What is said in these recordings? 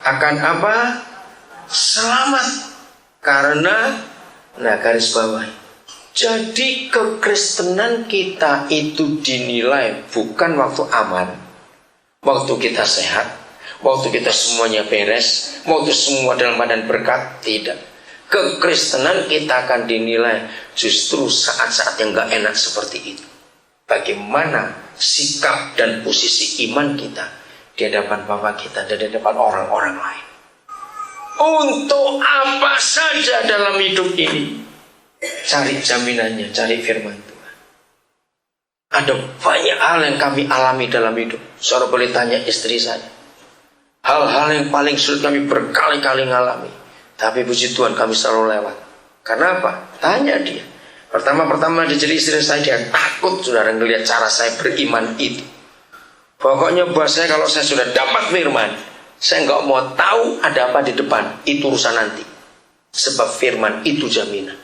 akan apa? Selamat. Karena, garis bawah. Jadi kekristenan kita itu dinilai bukan waktu aman, waktu kita sehat, waktu kita semuanya beres, waktu semua dalam badan berkat. Tidak. Kekristenan kita akan dinilai justru saat-saat yang gak enak seperti itu. Bagaimana sikap dan posisi iman kita di hadapan Bapa kita dan di hadapan orang-orang lain. Untuk apa saja dalam hidup ini, cari jaminannya, cari firman Tuhan. Ada banyak hal yang kami alami dalam hidup. Saudara boleh tanya istri saya. Hal-hal yang paling sulit kami berkali-kali ngalami. Tapi puji Tuhan kami selalu lewat. Karena apa? Tanya dia. Pertama-pertama dia jadi istri saya, dia takut saudara ngelihat cara saya beriman itu. Pokoknya buat saya kalau saya sudah dapat firman, saya nggak mau tahu ada apa di depan. Itu urusan nanti. Sebab firman itu jaminan.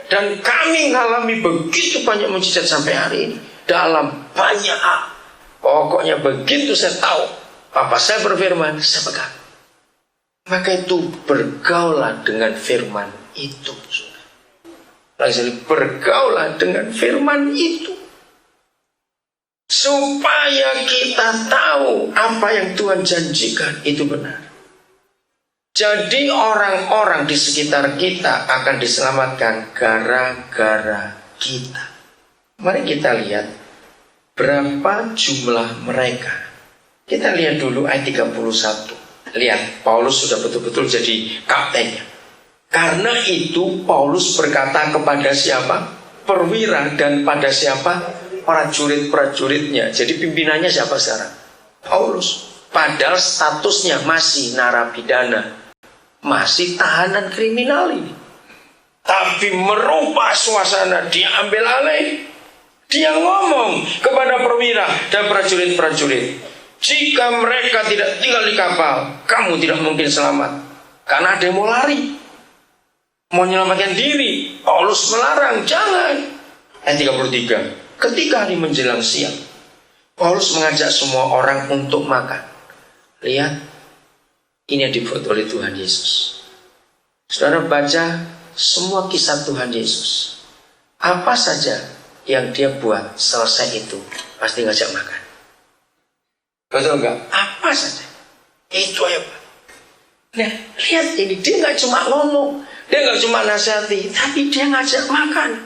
Dan kami ngalami begitu banyak mujizat sampai hari ini. Dalam banyak hal. Pokoknya begitu saya tahu Papa saya berfirman, saya pegang. Maka itu bergaulah dengan firman itu. Lagi bergaulah dengan firman itu. Supaya kita tahu apa yang Tuhan janjikan itu benar. Jadi orang-orang di sekitar kita akan diselamatkan gara-gara kita. Mari kita lihat berapa jumlah mereka. Kita lihat dulu ayat 31. Lihat, Paulus sudah betul-betul jadi kaptennya. Karena itu Paulus berkata kepada siapa? Perwira dan pada siapa? Prajurit-prajuritnya. Jadi pimpinannya siapa sekarang? Paulus. Padahal statusnya masih narapidana, masih tahanan kriminal ini. Tapi merubah suasana, dia ambil alih. Dia ngomong kepada perwira dan prajurit-prajurit, jika mereka tidak tinggal di kapal, kamu tidak mungkin selamat. Karena ada yang mau lari, mau menyelamatkan diri. Paulus melarang, jangan. Ayat 33. Ketika hari menjelang siang, Paulus mengajak semua orang untuk makan. Lihat, ini yang dibuat oleh Tuhan Yesus. Saudara baca semua kisah Tuhan Yesus. Apa saja yang dia buat selesai itu pasti ngajak makan. Betul enggak? Apa saja. Itu aja. Nah, lihat ini, dia nggak cuma ngomong, dia nggak cuma nasihati, tapi dia ngajak makan.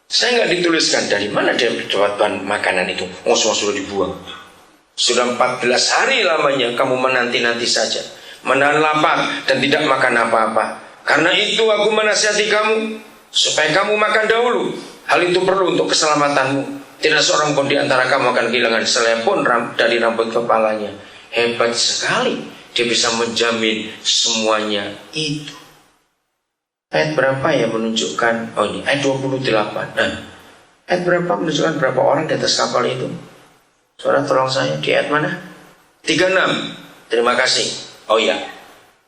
Saya nggak dituliskan dari mana dia dapat bahan makanan itu. Oh, semua sudah dibuang. Sudah 14 hari lamanya kamu menanti-nanti saja, menahan lapar dan tidak makan apa-apa. Karena itu aku menasihati kamu supaya kamu makan dahulu. Hal itu perlu untuk keselamatanmu. Tidak seorang pun di antara kamu akan kehilangan selai pun dari rambut kepalanya. Hebat sekali, dia bisa menjamin semuanya itu. Ayat berapa ya menunjukkan? Oh ini ayat 28. Nah, ayat berapa menunjukkan berapa orang di atas kapal itu? Saudara tolong saya, di ayat mana? 36. Terima kasih. Oh iya,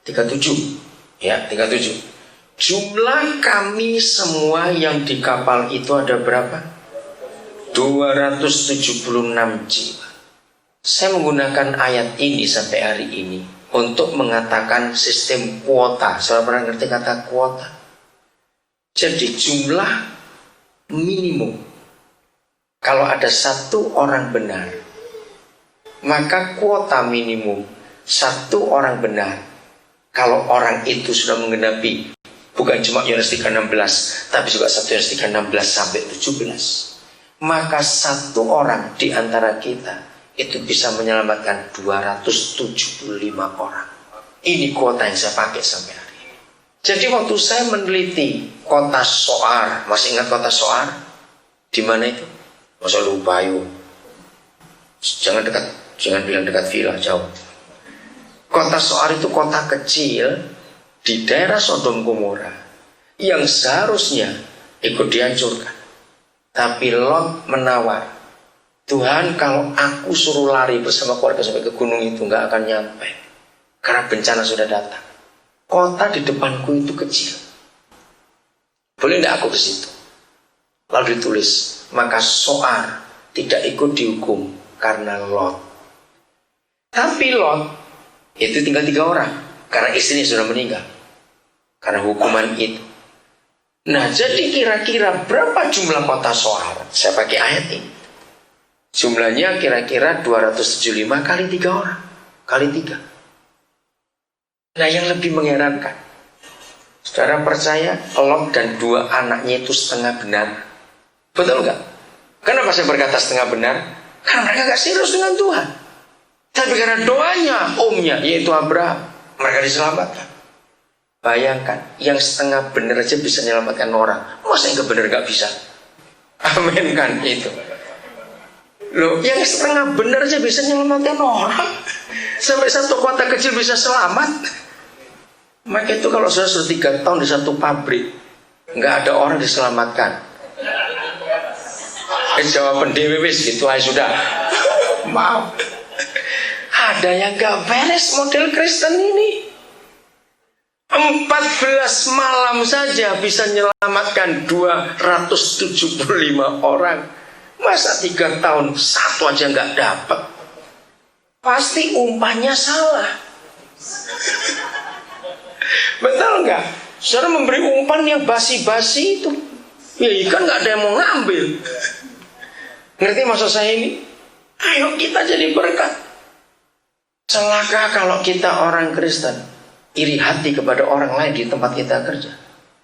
37. Ya, 37. Jumlah kami semua yang di kapal itu ada berapa? 276 jiwa. Saya menggunakan ayat ini sampai hari ini untuk mengatakan sistem kuota. Saudara pernah ngerti kata kuota? Jadi jumlah minimum. Kalau ada satu orang benar, maka kuota minimum satu orang benar. Kalau orang itu sudah menggenapi bukan cuma Yohanes 3:16, tapi juga 1 Yohanes 3:16 sampai 17, maka satu orang di antara kita itu bisa menyelamatkan 275 orang. Ini kuota yang saya pakai sampai hari ini. Jadi waktu saya meneliti kota Soar, masih ingat kota Soar? Di mana itu? Masa lupa yuk. Jangan bilang dekat villa, jauh. Kota Soar itu kota kecil di daerah Sodom Gomora yang seharusnya ikut dihancurkan. Tapi Lot menawar, Tuhan, kalau aku suruh lari bersama keluarga sampai ke gunung itu nggak akan nyampe, karena bencana sudah datang. Kota di depanku itu kecil, boleh nggak aku ke situ? Lalu ditulis, maka Soar tidak ikut dihukum karena Lot. Tapi Lot Itu tinggal 3 orang karena istrinya sudah meninggal karena hukuman itu. Nah, jadi kira-kira berapa jumlah kota Zoar? Saya pakai ayat ini. Jumlahnya kira-kira 275 kali 3 orang, kali 3. Nah, yang lebih mengherankan, saudara percaya Lot dan 2 anaknya itu setengah benar? Betul nggak? Kenapa saya berkata setengah benar? Karena mereka gak serius dengan Tuhan. Tapi karena doanya omnya, yaitu Abraham, mereka diselamatkan. Bayangkan, yang setengah benar aja bisa menyelamatkan orang. Masa yang benar gak bisa? Amin kan itu. Loh, yang setengah benar aja bisa menyelamatkan orang. Sampai satu kota kecil bisa selamat. Maka itu kalau sudah 3 tahun di satu pabrik, nggak ada orang diselamatkan. Jawaban DWW gitu aja sudah. Maaf. Ada yang gak beres model Kristen ini. 14 malam saja bisa menyelamatkan 275 orang. Masa 3 tahun 1 aja gak dapat? Pasti umpannya salah. Betul gak? Saudara memberi umpan yang basi-basi itu, ya ikan gak ada yang mau ngambil. Ngerti maksud saya ini? Ayo kita jadi berkat. Celaka kalau kita orang Kristen iri hati kepada orang lain di tempat kita kerja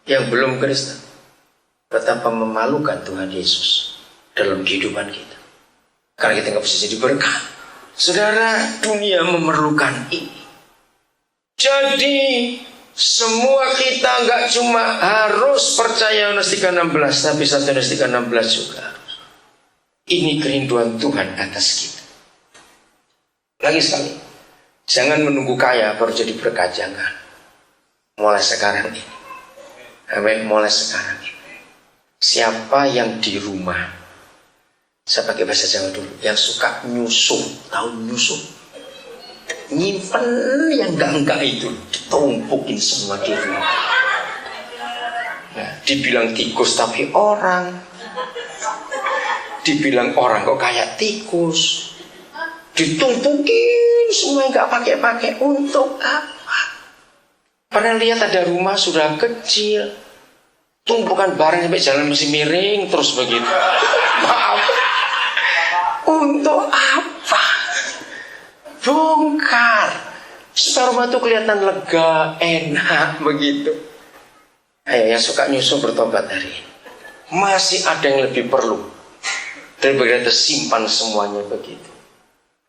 yang belum Kristen. Betapa memalukan Tuhan Yesus dalam kehidupan kita. Karena kita nggak bisa jadi berkat. Saudara, dunia memerlukan ini. Jadi semua kita nggak cuma harus percaya Yohanes 3:16, tapi 1 Yohanes 3:16 juga harus. Ini kerinduan Tuhan atas kita. Lagi sekali, jangan menunggu kaya baru jadi berkat, jangan. Mulai sekarang ini. Amin, mulai sekarang ini. Siapa yang di rumah, saya pakai bahasa Jawa dulu, yang suka nyusup, tahu nyusup? Nyimpen yang enggak itu, ditumpukin semua di rumah. Nah, dibilang tikus tapi orang. Dibilang orang kok kayak tikus. Ditumpukin semua yang gak pakai-pakai. Untuk apa? Pernah lihat ada rumah sudah kecil, tumpukan barang sampai jalan mesti miring terus begitu. Maaf. Untuk apa? Bongkar supaya rumah itu kelihatan lega, enak begitu. Ayo yang suka nyusul bertobat hari ini. Masih ada yang lebih perlu daripada simpan semuanya begitu.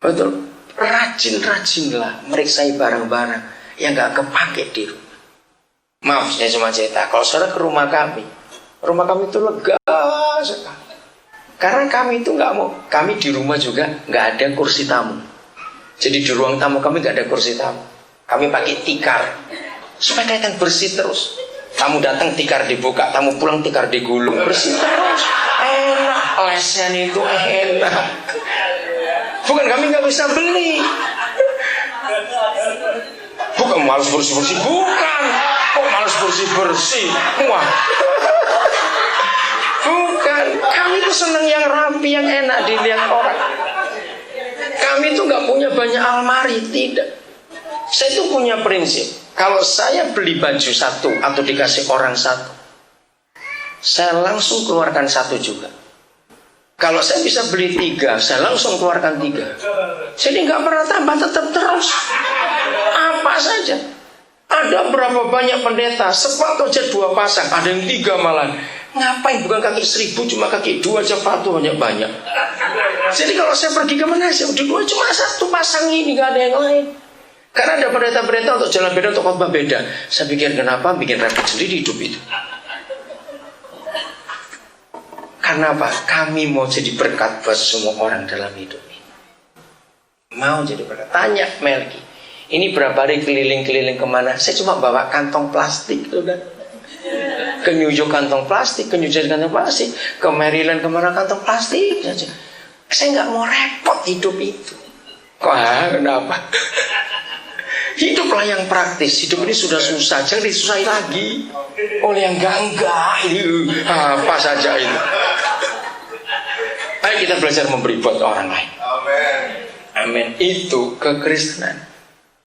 Betul, rajin-rajinlah meriksai barang-barang yang gak kepake di rumah. Maaf, saya cuma cerita. Kalau saudara ke rumah kami itu lega sekali. Karena kami itu gak mau, kami di rumah juga gak ada kursi tamu. Jadi di ruang tamu kami gak ada kursi tamu. Kami pakai tikar supaya kelihatan bersih terus. Tamu datang tikar dibuka, tamu pulang tikar digulung, bersih terus. Enak, lesen itu enak. Bukan kami nggak bisa beli. Bukan malas bersih-bersih, bukan. Kok malas bersih-bersih? Wah. Bukan, kami itu senang yang rapi, yang enak dilihat orang. Kami itu nggak punya banyak almari, tidak. Saya itu punya prinsip. Kalau saya beli baju 1 atau dikasih orang 1, saya langsung keluarkan 1 juga. Kalau saya bisa beli 3, saya langsung keluarkan 3. Jadi nggak pernah tambah, tetap terus. Apa saja. Ada berapa banyak pendeta, sepatu aja 2 pasang, ada yang 3 malah. Ngapain bukan kaki 1000, cuma kaki 2 aja sepatu banyak-banyak. Jadi kalau saya pergi kemana, saya udah 2 cuma 1 pasang ini, nggak ada yang lain. Karena ada pendeta-pendeta untuk jalan beda, untuk khotbah beda. Saya pikir kenapa bikin repot sendiri hidup itu. Karena apa? Kami mau jadi berkat buat semua orang dalam hidup ini. Mau jadi berkat. Tanya Melki, ini berapa hari keliling-keliling kemana? Saya cuma bawa kantong plastik, sudah. Ke New York kantong plastik, ke New Jersey kantong plastik, ke Maryland kemana kantong plastik saja. Saya nggak mau repot hidup itu. Kok kenapa? Hiduplah yang praktis. Hidup ini sudah susah, jangan disusahi lagi oleh yang enggak ini apa saja ini. Ayo kita belajar memberi buat orang lain. Amin. Itu kekristenan.